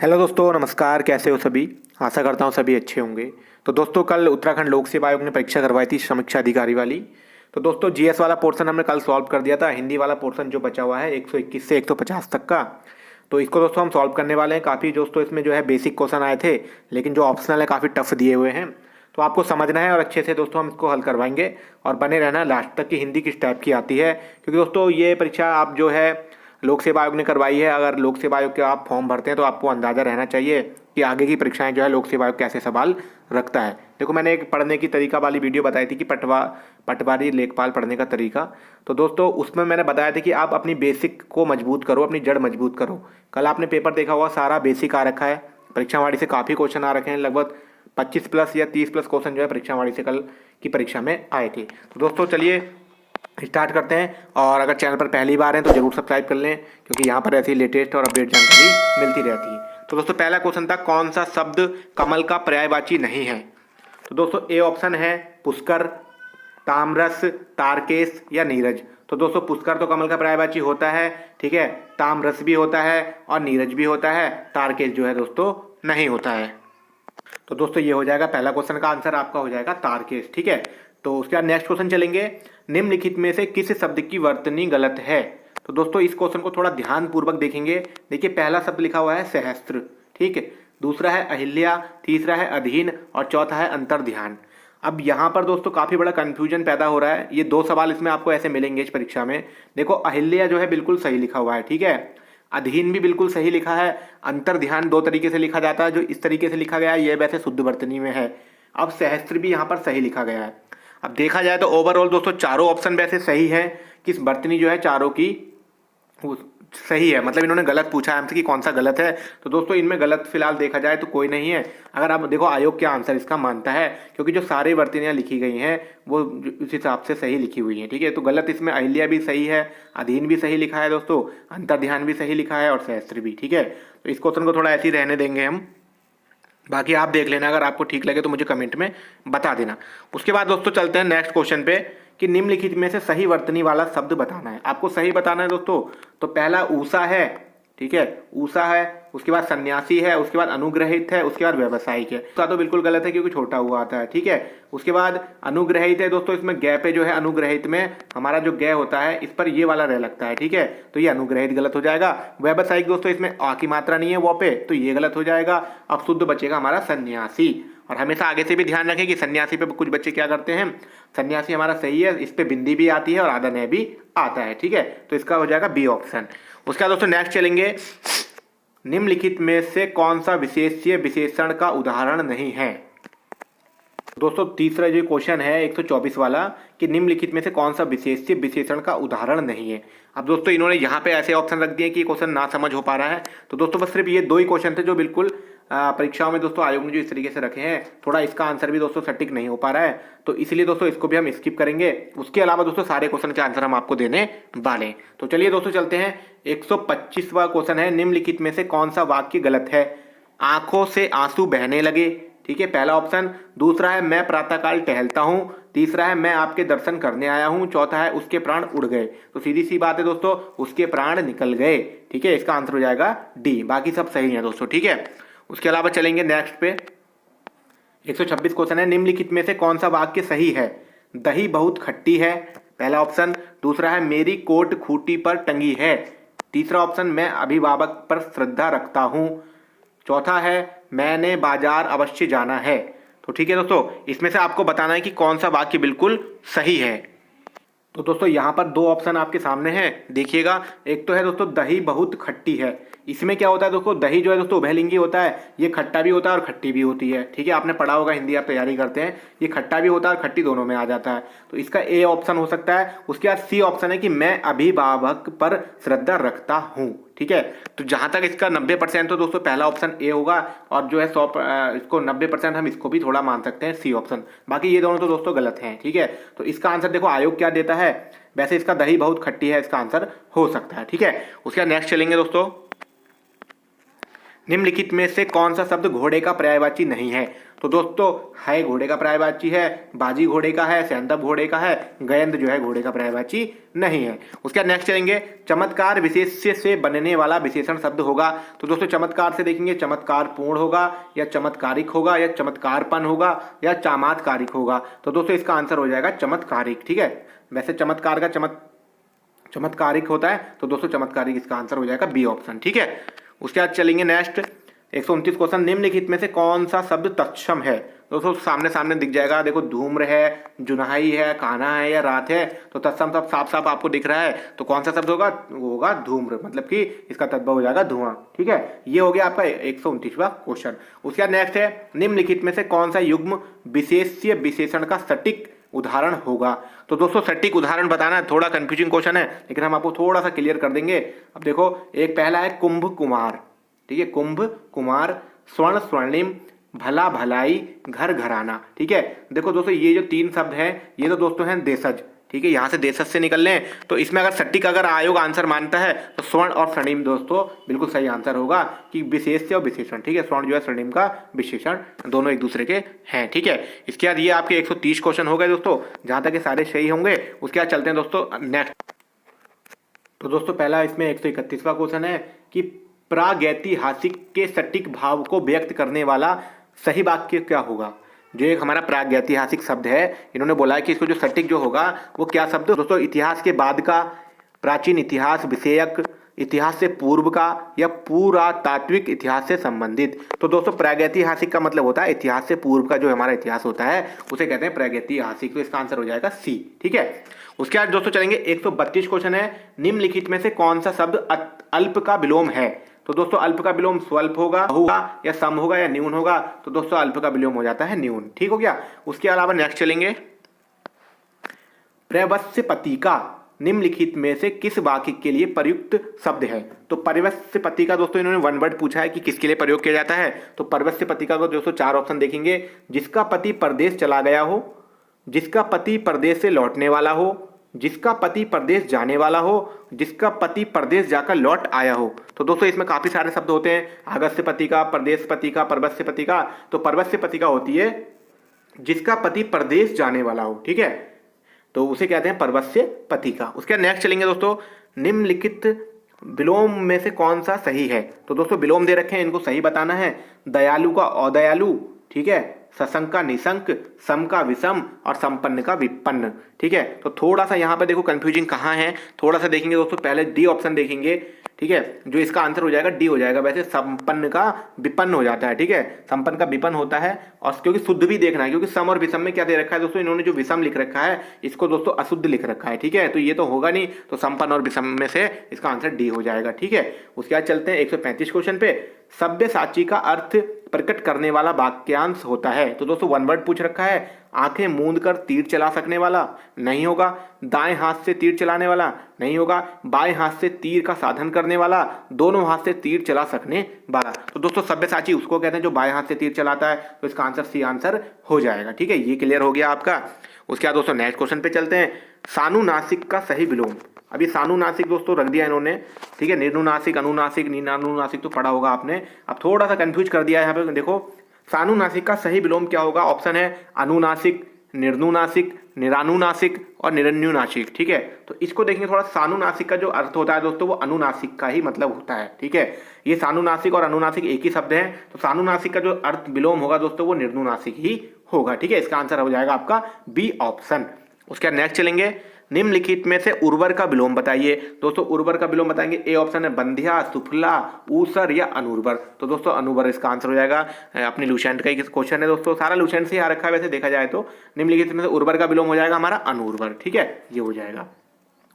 Hello दोस्तों, नमस्कार। कैसे हो सभी? आशा करता हूँ सभी अच्छे होंगे। तो दोस्तों, कल उत्तराखंड लोक सेवा आयोग ने परीक्षा करवाई थी समीक्षा अधिकारी वाली। तो दोस्तों, जीएस वाला पोर्शन हमने कल सॉल्व कर दिया था। हिंदी वाला पोर्शन जो बचा हुआ है 121 से 150 तक का, तो इसको दोस्तों हम सॉल्व करने वाले हैं। काफ़ी दोस्तों इसमें जो है बेसिक क्वेश्चन आए थे, लेकिन जो ऑप्शनल है काफ़ी टफ दिए हुए हैं। तो आपको समझना है और अच्छे से दोस्तों हम इसको हल करवाएंगे। और बने रहना लास्ट तक कि हिंदी किस टाइप की आती है, क्योंकि दोस्तों ये परीक्षा आप जो है लोक सेवा आयोग ने करवाई है। अगर लोक सेवा आयोग के आप फॉर्म भरते हैं तो आपको अंदाज़ा रहना चाहिए कि आगे की परीक्षाएं जो है लोक सेवा आयोग कैसे सवाल रखता है। देखो, मैंने एक पढ़ने की तरीका वाली वीडियो बताई थी कि पटवारी लेखपाल पढ़ने का तरीका। तो दोस्तों उसमें मैंने बताया था कि आप अपनी बेसिक को मजबूत करो, अपनी जड़ मजबूत करो। कल आपने पेपर देखा हुआ, सारा बेसिक आ रखा है। परीक्षावाड़ी से काफ़ी क्वेश्चन आ रखे हैं, लगभग 25 प्लस या 30 प्लस क्वेश्चन जो है परीक्षावाड़ी से कल की परीक्षा में आए थे। तो दोस्तों चलिए स्टार्ट करते हैं। और अगर चैनल पर पहली बार हैं तो जरूर सब्सक्राइब कर लें, क्योंकि यहाँ पर ऐसी लेटेस्ट और अपडेट जानकारी मिलती रहती है। तो दोस्तों पहला क्वेश्चन था, कौन सा शब्द कमल का पर्यायवाची नहीं है? तो दोस्तों ए ऑप्शन है पुष्कर, ताम्रस, तारकेश या नीरज। तो दोस्तों पुष्कर तो कमल का पर्यायवाची होता है, ठीक है। ताम्रस भी होता है और नीरज भी होता है। तारकेश जो है दोस्तों नहीं होता है। तो दोस्तों ये हो जाएगा पहला क्वेश्चन का आंसर, आपका हो जाएगा तारकेश, ठीक है। तो उसके बाद नेक्स्ट क्वेश्चन चलेंगे, निम्नलिखित में से किस शब्द की वर्तनी गलत है? तो दोस्तों इस क्वेश्चन को थोड़ा ध्यान पूर्वक देखेंगे। देखिए, पहला शब्द लिखा हुआ है सहस्त्र, ठीक है। दूसरा है अहिल्या, तीसरा है अधीन और चौथा है अंतर्ध्यान। अब यहाँ पर दोस्तों काफ़ी बड़ा कंफ्यूजन पैदा हो रहा है। ये दो सवाल इसमें आपको ऐसे मिलेंगे इस परीक्षा में। देखो, अहिल्या जो है बिल्कुल सही लिखा हुआ है, ठीक है। अधीन भी बिल्कुल सही लिखा है। अंतर्ध्यान दो तरीके से लिखा जाता है, जो इस तरीके से लिखा गया है ये वैसे शुद्ध वर्तनी में है। अब सहस्त्र भी यहाँ पर सही लिखा गया है। अब देखा जाए तो ओवरऑल दोस्तों चारों ऑप्शन वैसे सही है कि वर्तनी जो है चारों की सही है। मतलब इन्होंने गलत पूछा है हमसे कि कौन सा गलत है। तो दोस्तों इनमें गलत फिलहाल देखा जाए तो कोई नहीं है। अगर आप देखो, आयोग क्या आंसर इसका मानता है, क्योंकि जो सारे वर्तनियाँ लिखी गई हैं वो उस हिसाब से सही लिखी हुई हैं, ठीक है। तो गलत इसमें अहिल्या भी सही है, अधीन भी सही लिखा है दोस्तों, अंतर्ध्यान भी सही लिखा है और सहस्त्र भी, ठीक है। तो इस क्वेश्चन को थोड़ा ऐसे ही रहने देंगे हम। बाकी आप देख लेना, अगर आपको ठीक लगे तो मुझे कमेंट में बता देना। उसके बाद दोस्तों चलते हैं नेक्स्ट क्वेश्चन पे कि निम्नलिखित में से सही वर्तनी वाला शब्द बताना है। आपको सही बताना है दोस्तों। तो पहला ऊषा है, ठीक है, ऊषा है। उसके बाद सन्यासी है, उसके बाद अनुग्रहित है, उसके बाद व्यावसायिक है। तो बिल्कुल गलत है क्योंकि छोटा हुआ आता है, ठीक है। उसके बाद अनुग्रहित है दोस्तों, इसमें गै पे जो है अनुग्रहित में हमारा जो गै होता है इस पर ये वाला रह लगता है, ठीक है। तो ये अनुग्रहित गलत हो जाएगा। व्यावसायिक दोस्तों इसमें आ की मात्रा नहीं है वो पे, तो ये गलत हो जाएगा। अब शुद्ध बचेगा हमारा सन्यासी। और हमेशा आगे से भी ध्यान रखें कि सन्यासी पे कुछ बच्चे क्या करते हैं, सन्यासी हमारा सही है, इस पे बिंदी भी आती है और आधा नय भी आता है, ठीक है। तो इसका हो जाएगा बी ऑप्शन। उसके बाद दोस्तों नेक्स्ट चलेंगे, निम्नलिखित में से कौन सा विशेष्य विशेषण का उदाहरण नहीं है? दोस्तों तीसरा जो क्वेश्चन है 124 वाला कि निम्नलिखित में से कौन सा विशेष्य विशेषण का उदाहरण नहीं है। अब दोस्तों इन्होंने यहाँ पे ऐसे ऑप्शन रख दिए कि क्वेश्चन ना समझ हो पा रहा है। तो दोस्तों बस सिर्फ ये दो ही क्वेश्चन थे जो बिल्कुल परीक्षाओं में दोस्तों आयोग ने जो इस तरीके से रखे हैं, थोड़ा इसका आंसर भी दोस्तों सटीक नहीं हो पा रहा है, तो इसलिए दोस्तों इसको भी हम स्किप करेंगे। उसके अलावा दोस्तों सारे क्वेश्चन के आंसर हम आपको देने वाले हैं। तो चलिए दोस्तों चलते हैं। 125वां क्वेश्चन है, निम्नलिखित में से कौन सा वाक्य गलत है? आंखों से आंसू बहने लगे, ठीक है, पहला ऑप्शन। दूसरा है मैं प्रातःकाल टहलता हूं। तीसरा है मैं आपके दर्शन करने आया हूं। चौथा है उसके प्राण उड़ गए। तो सीधी सी बात है दोस्तों, उसके प्राण निकल गए, ठीक है। इसका आंसर हो जाएगा डी। बाकी सब सही है दोस्तों, ठीक है। उसके अलावा चलेंगे नेक्स्ट पे। 126 क्वेश्चन है, निम्नलिखित में से कौन सा वाक्य सही है? दही बहुत खट्टी है, पहला ऑप्शन। दूसरा है मेरी कोट खूंटी पर टंगी है। तीसरा ऑप्शन मैं अभिभावक पर श्रद्धा रखता हूं। चौथा है मैंने बाजार अवश्य जाना है। तो ठीक है दोस्तों, इसमें से आपको बताना है कि कौन सा वाक्य बिल्कुल सही है। तो दोस्तों यहाँ पर दो ऑप्शन आपके सामने हैं, देखिएगा। एक तो है दोस्तों दही बहुत खट्टी है। इसमें क्या होता है दोस्तों, दही जो है दोस्तों उभयलिंगी होता है, ये खट्टा भी होता है और खट्टी भी होती है, ठीक है। आपने पढ़ा होगा, हिंदी आप तैयारी करते हैं, ये खट्टा भी होता है और खट्टी दोनों में आ जाता है। तो इसका ए ऑप्शन हो सकता है। उसके बाद सी ऑप्शन है कि मैं अभिभावक पर श्रद्धा रखता हूँ, ठीक है। तो जहां तक इसका 90% तो दोस्तों पहला ऑप्शन ए होगा, और जो है 100 इसको 90% हम इसको भी थोड़ा मान सकते हैं सी ऑप्शन। बाकी ये दोनों तो दोस्तों गलत हैं, ठीक है। तो इसका आंसर देखो आयोग क्या देता है, वैसे इसका दही बहुत खट्टी है इसका आंसर हो सकता है, ठीक है। उसके बाद नेक्स्ट चलेंगे दोस्तों, निम्नलिखित में से कौन सा शब्द घोड़े का पर्यायवाची नहीं है? तो दोस्तों है घोड़े का पर्यायवाची है, बाजी घोड़े का है, सेंतब घोड़े का है, गयंद जो है घोड़े का पर्यायवाची नहीं है। उसके बाद नेक्स्ट चलेंगे, चमत्कार विशेष्य से बनने वाला विशेषण शब्द होगा। तो दोस्तों चमत्कार से देखेंगे चमत्कार पूर्ण होगा या चमत्कारिक होगा या चमत्कारपन होगा या चामात्कारिक होगा। तो दोस्तों इसका आंसर हो जाएगा चमत्कारिक। ठीक है, वैसे चमत्कार का चमत्कारिक होता है, तो दोस्तों चमत्कारिक इसका आंसर हो जाएगा बी ऑप्शन। ठीक है, उसके बाद चलेंगे नेक्स्ट 129 क्वेश्चन, निम्नलिखित में से कौन सा शब्द तत्सम है। दोस्तों सामने सामने दिख जाएगा, देखो धूम्र है, जुनाई है, कान्हा है या रात है। तो तत्सम सब साफ साफ आपको दिख रहा है, तो कौन सा शब्द होगा, वो होगा धूम्र, मतलब कि इसका तद्भव हो जाएगा धुआं। ठीक है, ये हो गया आपका 129वां क्वेश्चन। उसके बाद नेक्स्ट है, निम्नलिखित में से कौन सा युग्म विशेष्य विशेषण का सटीक उदाहरण होगा। तो दोस्तों सटीक उदाहरण बताना है, थोड़ा कंफ्यूजिंग क्वेश्चन है, लेकिन हम आपको थोड़ा सा क्लियर कर देंगे। अब देखो एक पहला है कुंभ कुमार। ठीक है, कुंभ कुमार, स्वर्ण स्वर्णिम, भला भलाई, घर घराना। ठीक है, देखो दोस्तों ये जो तीन शब्द हैं ये तो दोस्तों हैं देशज। ठीक है, यहाँ से देशज से निकल लें, तो इसमें अगर सटीक अगर आयोग आंसर मानता है तो स्वर्ण और स्वर्णिम दोस्तों बिल्कुल सही आंसर होगा कि विशेष्य और विशेषण। ठीक है, स्वर्ण जो है स्वर्णिम का विशेषण, दोनों एक दूसरे के हैं। ठीक है, इसके बाद ये आपके 130 क्वेश्चन हो गए दोस्तों, जहाँ तक ये सारे सही होंगे। उसके बाद चलते हैं दोस्तों नेक्स्ट। तो दोस्तों पहला इसमें 131वां क्वेश्चन है कि प्रागैतिहासिक के सटीक भाव को व्यक्त करने वाला सही वाक्य क्या होगा। जो एक हमारा प्रागैतिहासिक शब्द है, इन्होंने बोला है कि इसको जो सटीक जो होगा वो क्या शब्द, दोस्तों इतिहास के बाद का, प्राचीन इतिहास विषयक, इतिहास से पूर्व का या पुरातात्विक इतिहास से संबंधित। तो दोस्तों प्रागैतिहासिक का मतलब होता है इतिहास से पूर्व का जो हमारा इतिहास होता है उसे कहते हैं प्रागैतिहासिक। तो इसका आंसर हो जाएगा सी। ठीक है, उसके बाद दोस्तों चलेंगे 132 क्वेश्चन है, निम्नलिखित में से कौन सा शब्द अल्प का विलोम है। तो दोस्तों अल्प का विलोम स्वल्प होगा या सम होगा या न्यून होगा। तो दोस्तों अल्प का विलोम हो जाता है न्यून। ठीक हो गया। उसके अलावा नेक्स्ट चलेंगे, प्रवस्यपति का निम्नलिखित में से किस वाक्य के लिए प्रयुक्त शब्द है। तो प्रवस्यपति का दोस्तों इन्होंने वन वर्ड पूछा है कि किसके लिए प्रयोग किया जाता है। तो प्रवस्यपति का दोस्तों 4 ऑप्शन देखेंगे, जिसका पति परदेश चला गया हो, जिसका पति परदेश से लौटने वाला हो, जिसका पति परदेश जाने वाला हो, जिसका पति परदेश जाकर लौट आया हो। तो दोस्तों इसमें काफी सारे शब्द होते हैं, अगस्त्यपति का, परदेशपति का, परवस्यपति का। तो परवस्यपति का होती है जिसका पति परदेश जाने वाला हो। ठीक है, तो उसे कहते हैं परवस्यपति का। उसके नेक्स्ट चलेंगे दोस्तों, निम्नलिखित विलोम में से कौन सा सही है। तो दोस्तों विलोम दे रखे हैं, इनको सही बताना है। दयालु का अदयालु, ठीक है, सशंक का निशंक, सम का विषम और संपन्न का विपन्न। ठीक है, तो थोड़ा सा यहाँ पे देखो कंफ्यूजिंग कहाँ है, थोड़ा सा देखेंगे दोस्तों। पहले डी ऑप्शन देखेंगे। ठीक है, जो इसका आंसर हो जाएगा डी हो जाएगा। वैसे संपन्न का विपन्न हो जाता है। ठीक है, संपन्न का विपन्न होता है, और क्योंकि शुद्ध भी देखना है, क्योंकि सम और विषम में क्या दे रखा है दोस्तों, इन्होंने जो विषम लिख रखा है इसको दोस्तों अशुद्ध लिख रखा है। ठीक है, तो ये तो होगा नहीं, तो संपन्न और विषम में से इसका आंसर डी हो जाएगा। ठीक है, उसके बाद चलते हैं 135 क्वेश्चन पे, सब्यसाची का अर्थ प्रकट करने वाला वाक्यांश होता है। तो दोस्तों वन वर्ड पूछ रखा है, आंखें मूंद कर तीर चला सकने वाला नहीं होगा, दाएं हाथ से तीर चलाने वाला नहीं होगा, बाएं हाथ से तीर का साधन करने वाला, दोनों हाथ से तीर चला सकने वाला। तो दोस्तों सब्यसाची उसको कहते हैं जो बाएं हाथ से तीर चलाता है। तो इसका आंसर सी आंसर हो जाएगा। ठीक है, ये क्लियर हो गया आपका। उसके बाद दोस्तों नेक्स्ट क्वेश्चन पे चलते हैं, सानुनासिक का सही विलोम। अब ये सानुनासिक दोस्तों रख दिया इन्होंने। ठीक है, निर्नुनासिक, अनुनासिक, निनानुनासिक तो पढ़ा होगा आपने, अब थोड़ा सा कंफ्यूज कर दिया है यहाँ पे। देखो सानुनासिक का सही विलोम क्या होगा, ऑप्शन है अनुनासिक, निर्नुनासिक, निरानुनासिक और निरन्युनासिक। ठीक है, तो इसको देखेंगे थोड़ा। सानुनासिक का जो अर्थ होता है दोस्तों वो अनुनासिक का ही मतलब होता है। ठीक है, ये सानुनासिक और अनुनासिक एक ही शब्द है, तो सानुनासिक का जो अर्थ विलोम होगा दोस्तों वो निर्नुनासिक ही होगा। ठीक है, इसका आंसर हो जाएगा आपका बी ऑप्शन। उसके बाद नेक्स्ट चलेंगे, निम्नलिखित में से उर्वर का विलोम बताइए। दोस्तों उर्वर का विलोम बताएंगे, ए ऑप्शन है बंध्या, सुफला, ऊसर या अनुर्वर। तो दोस्तों अनुर्वर इसका आंसर हो जाएगा। अपनी लुसेंट का ही क्वेश्चन है दोस्तों, सारा लुसेंट से ही आ रखा है वैसे देखा जाए तो। निम्नलिखित में से उर्वर का विलोम हो जाएगा हमारा अनुर्वर। ठीक है, ये हो जाएगा।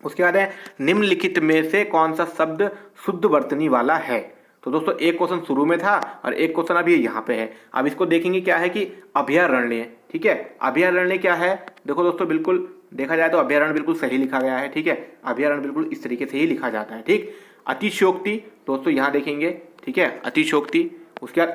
उसके बाद है, निम्नलिखित में से कौन सा शब्द शुद्ध वर्तनी वाला है। तो दोस्तों एक क्वेश्चन शुरू में था और एक क्वेश्चन अभी यहाँ पे है। अब इसको देखेंगे क्या है कि अभयारण्य। ठीक है, अभयारण्य क्या है, देखो दोस्तों बिल्कुल देखा जाए तो अभयारण्य बिल्कुल सही लिखा गया है। ठीक है, अभयारण्य बिल्कुल इस तरीके से ही लिखा जाता है। ठीक, अतिशयोक्ति दोस्तों यहाँ देखेंगे। ठीक है, अतिशयोक्ति। उसके बाद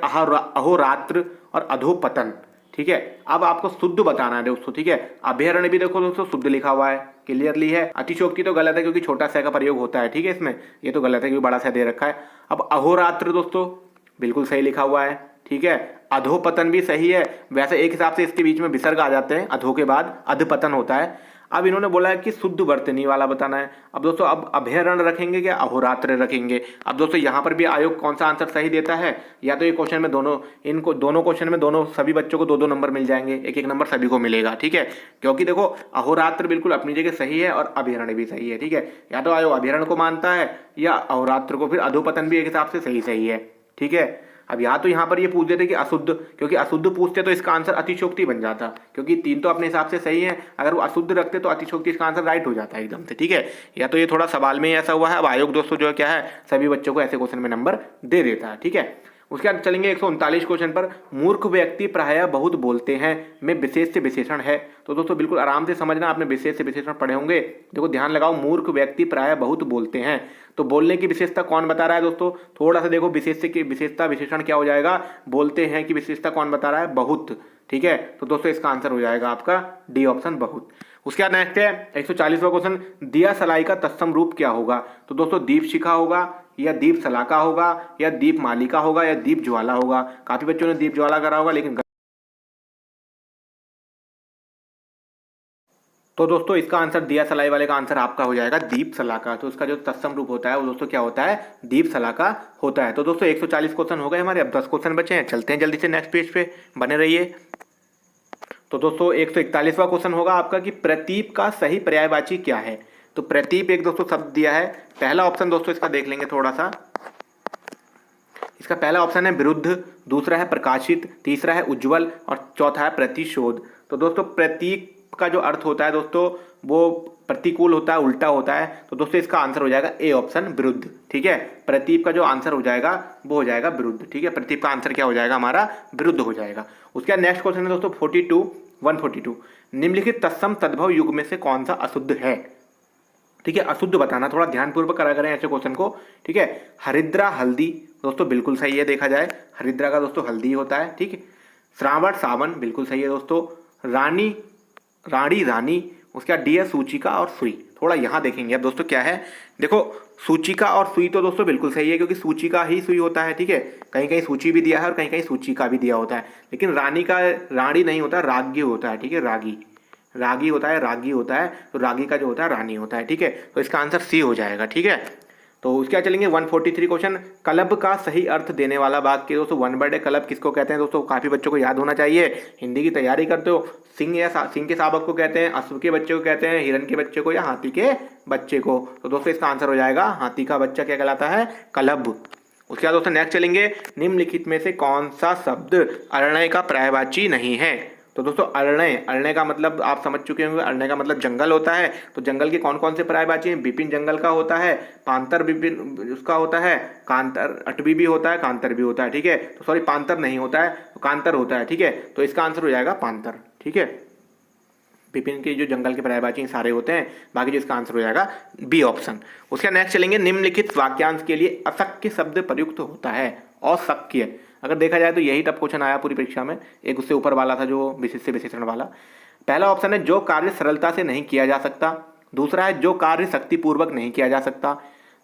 अहोरात्र और अधोपतन। ठीक है, अब आपको शुद्ध बताना है दोस्तों। ठीक है, अभयारण्य भी देखो दोस्तों शुद्ध लिखा हुआ है, क्लियरली है। अतिशयोक्ति तो गलत है क्योंकि छोटा सा का प्रयोग होता है। ठीक है, इसमें ये तो गलत है क्योंकि बड़ा सा दे रखा है। अब अहोरात्र दोस्तों बिल्कुल सही लिखा हुआ है। ठीक है। अधोपतन भी सही है। वैसे एक हिसाब से इसके बीच में विसर्ग आ जाते हैं, अधो के बाद अधपतन होता है। अब इन्होंने बोला है कि शुद्ध वर्तनी वाला बताना है। अब दोस्तों अब अभ्यारण्य रखेंगे क्या अहोरात्र रखेंगे। अब दोस्तों यहाँ पर भी आयोग कौन सा आंसर सही देता है, या तो ये क्वेश्चन में दोनों क्वेश्चन में दोनों सभी बच्चों को 2-2 नंबर मिल जाएंगे, 1-1 नंबर सभी को मिलेगा, ठीक है। क्योंकि देखो अहोरात्र बिल्कुल अपनी जगह सही है और अभ्यारण्य भी सही है, ठीक है। या तो आयोग अभ्यारण्य को मानता है या अहोरात्र को, फिर अधोपतन भी एक हिसाब से सही सही है, ठीक है। अब या तो यहाँ पर ये पूछ देते कि अशुद्ध, क्योंकि अशुद्ध पूछते तो इसका आंसर अतिशोक्ति बन जाता, क्योंकि 3 तो अपने हिसाब से सही है, अगर वो अशुद्ध रखते तो अतिशोक्ति इसका आंसर राइट हो जाता है एकदम से, ठीक है। या तो ये थोड़ा सवाल में ही ऐसा हुआ है। अब आयोग दोस्तों जो है क्या है, सभी बच्चों को ऐसे क्वेश्चन में नंबर दे देता है, ठीक है। उसके बाद चलेंगे 139 क्वेश्चन पर। मूर्ख व्यक्ति प्रायः बहुत बोलते हैं में विशेष से विशेषण है। तो दोस्तों बिल्कुल आराम से समझना, आपने विशेष से विशेषण पढ़े होंगे। देखो ध्यान लगाओ, मूर्ख व्यक्ति प्रायः बहुत बोलते हैं, तो बोलने की विशेषता कौन बता रहा है दोस्तों, थोड़ा सा देखो विशेष की विशेषता विशेषण क्या हो जाएगा, बोलते हैं की विशेषता कौन बता रहा है, बहुत, ठीक है। तो दोस्तों इसका आंसर हो जाएगा आपका डी ऑप्शन, बहुत। उसके बाद नेक्स्ट है 140वां क्वेश्चन, दिया सलाई का तत्सम रूप क्या होगा। तो दोस्तों दीप शिखा होगा, या दीप सलाका होगा, या दीप मालिका होगा, या दीप ज्वाला होगा। काफी बच्चों ने दीप ज्वाला करा होगा, लेकिन तो दोस्तों इसका आंसर दिया सलाई वाले का आंसर आपका हो जाएगा दीप सलाका। तो उसका जो तत्सम रूप होता है वो दोस्तों क्या होता है, दीप सलाका होता है। तो दोस्तों 140 क्वेश्चन हो गए हमारे, अब 10 क्वेश्चन बचे हैं, चलते हैं जल्दी से नेक्स्ट पेज पे, बने रहिए। तो दोस्तों 141वां क्वेश्चन होगा आपका कि प्रतीप का सही पर्यायवाची क्या है। तो प्रतीप एक दोस्तों शब्द दिया है। पहला ऑप्शन दोस्तों इसका देख लेंगे थोड़ा सा। इसका पहला ऑप्शन है विरुद्ध, दूसरा है प्रकाशित, तीसरा है उज्जवल और चौथा है प्रतिशोध। तो दोस्तों प्रतीक का जो अर्थ होता है दोस्तों वो प्रतिकूल होता है, उल्टा होता है। तो दोस्तों इसका आंसर हो जाएगा ए ऑप्शन विरुद्ध, ठीक है। प्रतीप का जो आंसर हो जाएगा वो हो जाएगा विरुद्ध, ठीक है। प्रतीप का आंसर क्या हो जाएगा हमारा, विरुद्ध हो जाएगा। उसके बाद नेक्स्ट क्वेश्चन है दोस्तों 142 निम्नलिखित तत्सम तद्भव युग में से कौन सा अशुद्ध है, ठीक है। अशुद्ध बताना, थोड़ा ध्यानपूर्वक करा करें ऐसे क्वेश्चन को, ठीक है। हरिद्रा हल्दी दोस्तों बिल्कुल सही है, देखा जाए हरिद्रा का दोस्तों हल्दी होता है, ठीक है। श्रावण सावन बिल्कुल सही है दोस्तों। रानी, उसका डी है सूचिका और सुई। थोड़ा यहाँ देखेंगे अब दोस्तों क्या है, देखो सूचिका और सुई तो दोस्तों बिल्कुल सही है, क्योंकि सूचिका ही सुई होता है, ठीक है। कहीं कहीं सूची भी दिया है और कहीं कहीं सूचिका भी दिया होता है, लेकिन रानी नहीं होता, रागी होता है, ठीक है। रागी होता है, रागी होता है, तो रागी का जो होता है रानी होता है, ठीक है। तो इसका आंसर सी हो जाएगा, ठीक है। तो उसके बाद चलेंगे 143 क्वेश्चन, क्लब का सही अर्थ देने वाला वाक्य। दोस्तों वन वर्ड है क्लब, किसको कहते हैं दोस्तों, काफी बच्चों को याद होना चाहिए, हिंदी की तैयारी करते हो। सिंह के शावक को कहते हैं, अश्व के बच्चे को कहते हैं, हिरन के बच्चे को, या हाथी के बच्चे को। तो दोस्तों इसका आंसर हो जाएगा हाथी का बच्चा क्या कहलाता है, क्लब। उसके बाद दोस्तों नेक्स्ट चलेंगे, निम्नलिखित में से कौन सा शब्द अरण्य का पर्यायवाची नहीं है। तो दोस्तों अरण्य का मतलब आप समझ चुके होंगे, अरण्य का मतलब जंगल होता है। तो जंगल के कौन कौन से पर्यायवाची हैं, विपिन जंगल का होता है, पांतर विपिन उसका होता है, कांतर अटवी भी होता है, कांतर भी होता है, ठीक है। तो सॉरी पांतर नहीं होता है, तो कांतर होता है, ठीक है। तो इसका आंसर हो जाएगा पांतर, ठीक है। विपिन के जो जंगल के पर्यायवाची सारे होते हैं, बाकी जो इसका आंसर हो जाएगा बी ऑप्शन। उसका नेक्स्ट चलेंगे, निम्नलिखित वाक्यांश के लिए अशक्य शब्द प्रयुक्त होता है। अशक्य अगर देखा जाए तो यही टफ क्वेश्चन आया पूरी परीक्षा में, एक उससे ऊपर वाला था जो विशेष से विशेषण वाला। पहला ऑप्शन है जो कार्य सरलता से नहीं किया जा सकता, दूसरा है जो कार्य शक्तिपूर्वक नहीं किया जा सकता,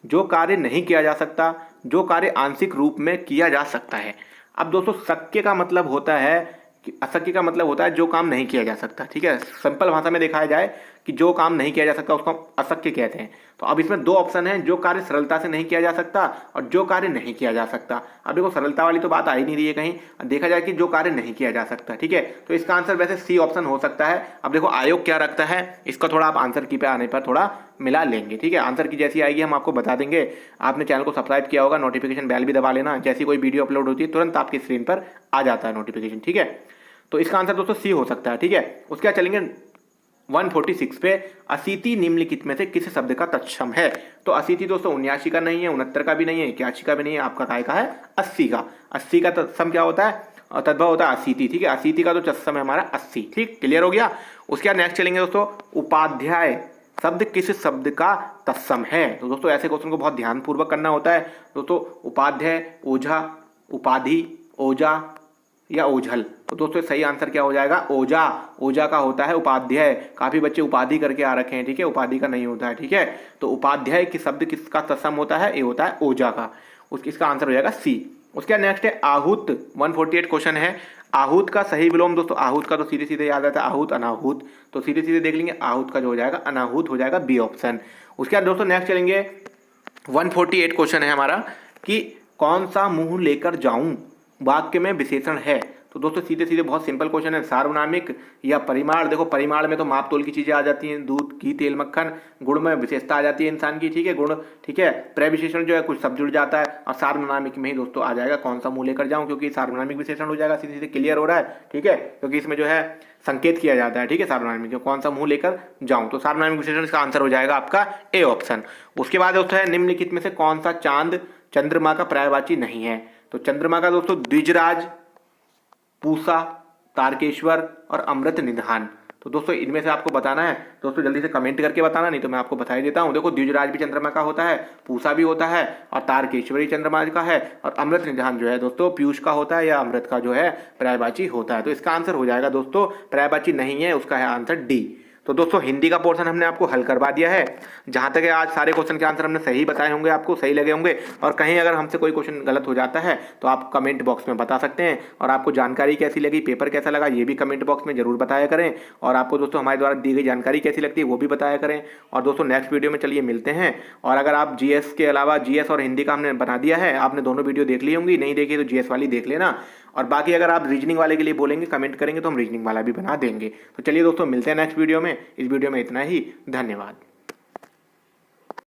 जो कार्य नहीं किया जा सकता, जो कार्य आंशिक रूप में किया जा सकता है। अब दोस्तों शक्य का मतलब होता है कि अशक्य का मतलब होता है जो काम नहीं किया जा सकता, ठीक है। सिंपल भाषा में दिखाया जाए कि जो काम नहीं किया जा सकता उसको अशक्य कहते हैं। तो अब इसमें दो ऑप्शन है, जो कार्य सरलता से नहीं किया जा सकता और जो कार्य नहीं किया जा सकता। अब देखो सरलता वाली तो बात आ ही नहीं रही है कहीं, देखा जाए कि जो कार्य नहीं किया जा सकता, ठीक है। तो इसका आंसर वैसे सी ऑप्शन हो सकता है। अब देखो आयोग क्या रखता है, इसका थोड़ा आप आंसर की पे आने पर थोड़ा मिला लेंगे, ठीक है। आंसर की जैसी आएगी हम आपको बता देंगे। आपने चैनल को सब्सक्राइब किया होगा, नोटिफिकेशन बेल भी दबा लेना, जैसी कोई वीडियो अपलोड होती है तुरंत आपकी स्क्रीन पर आ जाता है नोटिफिकेशन, ठीक है। तो इसका आंसर दोस्तों सी हो सकता है, ठीक है। उसके बाद चलेंगे 146 पे, अशीति निम्नलिखित में से किस शब्द का तत्सम है। तो अशीति दोस्तों 79 का नहीं है, 69 का भी नहीं है, 81 का भी नहीं है, आपका काय का है 80 का। 80 का तत्सम क्या होता है, तद्भव होता है अशीति, ठीक है। अशीति का तो तत्सम है हमारा 80, ठीक, क्लियर हो गया। उसके बाद नेक्स्ट चलेंगे दोस्तों, उपाध्याय शब्द किस शब्द का तत्सम है। तो दोस्तों ऐसे क्वेश्चन को बहुत ध्यानपूर्वक करना होता है दोस्तों। उपाध्याय, ओझा, उपाधि, ओजा या ओझल। तो दोस्तों सही आंसर क्या हो जाएगा, ओजा। ओजा का होता है उपाध्याय। काफी बच्चे उपाधि करके आ रखे हैं, ठीक है, उपाधि का नहीं होता है, ठीक है। तो उपाध्याय के शब्द किसका तत्सम होता है, ये होता है ओजा का। इसका आंसर हो जाएगा सी। उसके बाद नेक्स्ट है आहूत। 148 क्वेश्चन है। आहूत का सही विलोम दोस्तों, आहूत का तो सीधे सीधे याद आता है आहूत अनाहूत, तो सीधे सीधे देख लेंगे आहूत का जो हो जाएगा अनाहूत हो जाएगा बी ऑप्शन। उसके बाद दोस्तों नेक्स्ट चलेंगे 148 क्वेश्चन है हमारा कि कौन सा मुंह लेकर जाऊं वाक्य में विशेषण है। तो दोस्तों सीधे सीधे बहुत सिंपल क्वेश्चन है, सार्वनामिक या परिमाण। देखो परिमाण में तो माप तोल की चीजें आ जाती हैं, दूध घी तेल मक्खन। गुण में विशेषता आ जाती है इंसान की, ठीक है, गुण, ठीक है। प्रविशेषण जो है कुछ सब जुड़ जाता है, और सार्वनामिक में ही दोस्तों आ जाएगा कौन सा मुंह लेकर जाऊं, क्योंकि सार्वनामिक विशेषण हो जाएगा, सीधे सीधे क्लियर हो रहा है, ठीक है, क्योंकि इसमें जो है संकेत किया जाता है, ठीक है, सार्वनामिक कौन सा मुंह लेकर जाऊं, तो सार्वनामिक विशेषण इसका आंसर हो जाएगा आपका ए ऑप्शन। उसके बाद दोस्तों है निम्नलिखित में से कौन सा चांद चंद्रमा का पर्यायवाची नहीं है। तो चंद्रमा का दोस्तों द्विजराज, पूसा, तारकेश्वर और अमृत निधान। तो दोस्तों इनमें से आपको बताना है दोस्तों, जल्दी से कमेंट करके बताना, नहीं तो मैं आपको बता ही देता हूं। देखो द्विजराज भी चंद्रमा का होता है, पूसा भी होता है, और तारकेश्वरी चंद्रमा का है, और अमृत निधान जो है दोस्तों पीयूष का होता है या अमृत का जो है पर्यायवाची होता है। तो इसका आंसर हो जाएगा दोस्तों पर्यायवाची नहीं है, उसका है आंसर डी। तो दोस्तों हिंदी का पोर्शन हमने आपको हल करवा दिया है। जहां तक है आज सारे क्वेश्चन के आंसर हमने सही बताए होंगे, आपको सही लगे होंगे, और कहीं अगर हमसे कोई क्वेश्चन गलत हो जाता है तो आप कमेंट बॉक्स में बता सकते हैं। और आपको जानकारी कैसी लगी, पेपर कैसा लगा, ये भी कमेंट बॉक्स में जरूर बताया करें। और आपको दोस्तों हमारे द्वारा दी गई जानकारी कैसी लगती है वो भी बताया करें। और दोस्तों नेक्स्ट वीडियो में चलिए मिलते हैं। और अगर आप जीएस के अलावा जीएस और हिंदी का हमने बना दिया है, आपने दोनों वीडियो देख ली होंगी, नहीं देखी तो जीएस वाली देख लेना। और बाकी अगर आप रीजनिंग वाले के लिए बोलेंगे, कमेंट करेंगे, तो हम रीजनिंग वाला भी बना देंगे। तो चलिए दोस्तों मिलते हैं नेक्स्ट वीडियो में। इस वीडियो में इतना ही, धन्यवाद।